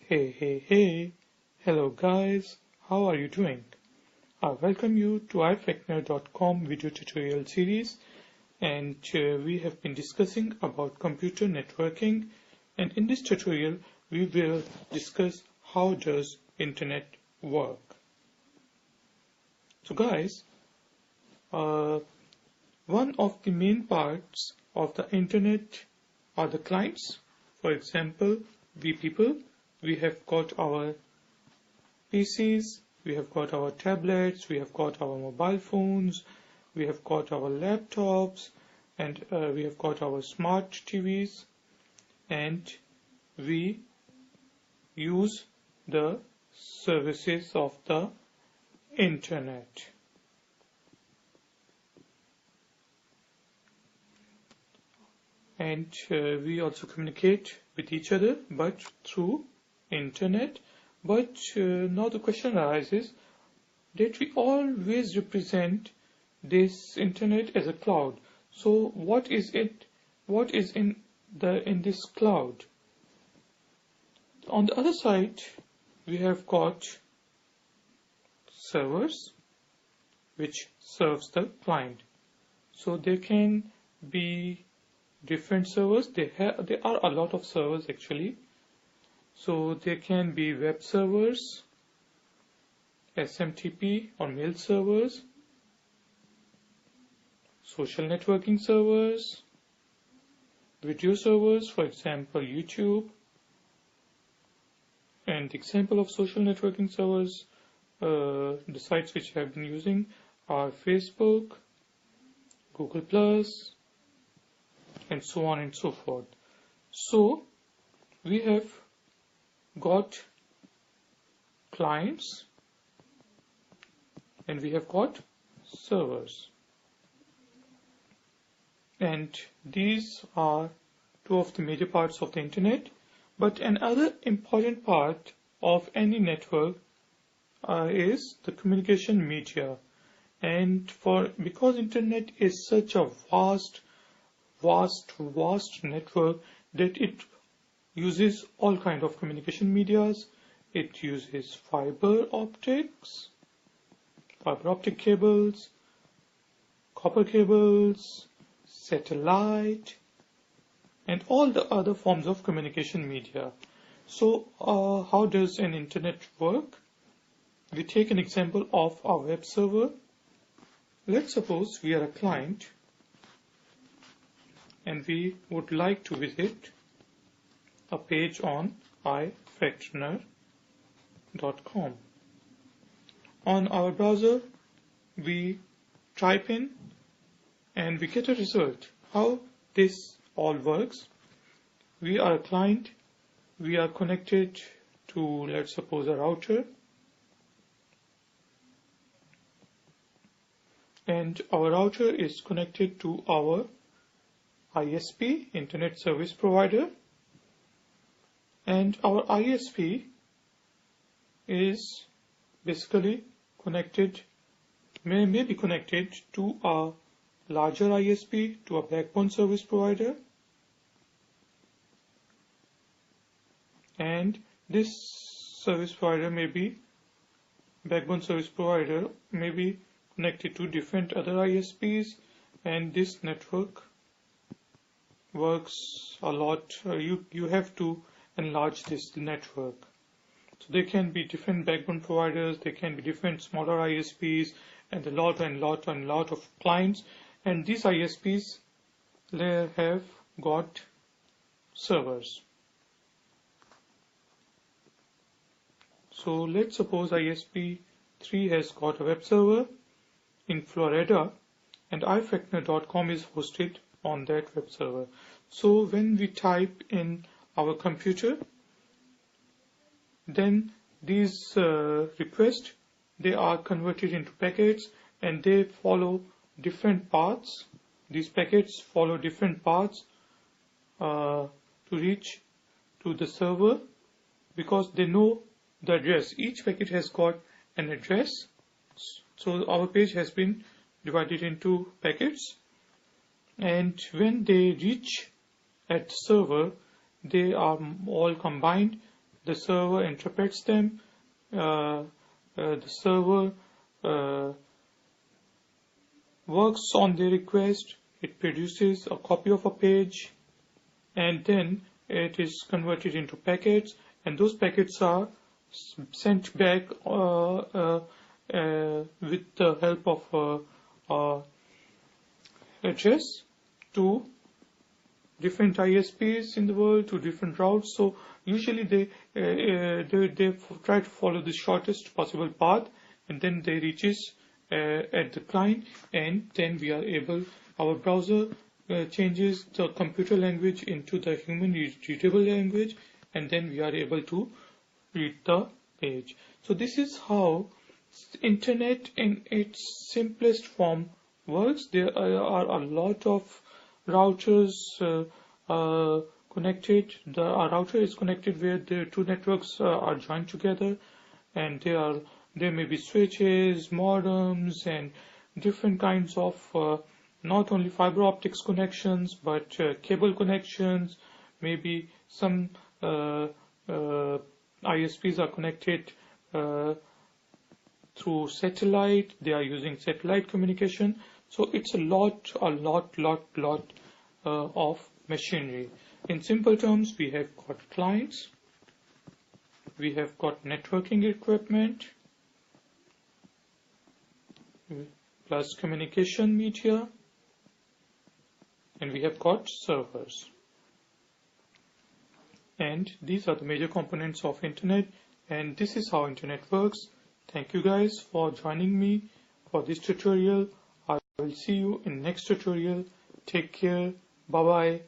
Hey. Hello guys, how are you doing? I welcome you to ifecner.com video tutorial series, and we have been discussing about computer networking, and in this tutorial we will discuss how does internet work. So guys, one of the main parts of the internet are the clients. For example, we have got our PCs, we have got our tablets, we have got our mobile phones, we have got our laptops, and we have got our smart TVs, and we use the services of the internet. And we also communicate with each other, but through internet. But now the question arises that we always represent this internet as a cloud. So what is it? What is in this cloud? On the other side, we have got servers, which serves the client. So there can be different servers. There are a lot of servers actually. So there can be web servers, SMTP or mail servers, social networking servers, video servers, for example YouTube. And example of social networking servers, the sites which I have been using are Facebook, Google+, and so on and so forth. So we have got clients and we have got servers, and these are two of the major parts of the internet. But another important part of any network is the communication media, and because internet is such a vast network that it uses all kind of communication medias. It uses fiber optic cables, copper cables, satellite, and all the other forms of communication media. So how does an internet work? We take an example of our web server. Let's suppose we are a client and we would like to visit a page on ifecner.com. On our browser, we type in and we get a result. How this all works: we are a client, we are connected to, let's suppose, a router, and our router is connected to our ISP, Internet Service Provider, and our ISP is basically connected, may be connected to a larger ISP, to a backbone service provider, and this service provider backbone service provider may be connected to different other ISPs, and this network works a lot. You have to enlarge this network. So there can be different backbone providers, there can be different smaller ISPs, and a lot of clients, and these ISPs have got servers. So let's suppose ISP 3 has got a web server in Florida, and ifecner.com is hosted on that web server. So when we type in our computer, then these requests, they are converted into packets, and they follow different paths. These packets follow different paths to reach to the server, because they know the address. Each packet has got an address. So our page has been divided into packets, and when they reach at the server, they are all combined the server interprets them, the server works on the request, it produces a copy of a page, and then it is converted into packets, and those packets are sent back with the help of address to different ISPs in the world, to different routes. So usually they try to follow the shortest possible path, and then they reaches at the client, and then we are able, our browser changes the computer language into the human readable language, and then we are able to read the page. So this is how internet in its simplest form works. There are a lot of routers connected. Our router is connected where the two networks are joined together, and there may be switches, modems, and different kinds of not only fiber optics connections but cable connections. Maybe some ISPs are connected through satellite. They are using satellite communication. So it's a lot of machinery. In simple terms, we have got clients, we have got networking equipment, plus communication media, and we have got servers. And these are the major components of internet, and this is how internet works. Thank you guys for joining me for this tutorial. I will see you in next tutorial. Take care. Bye bye.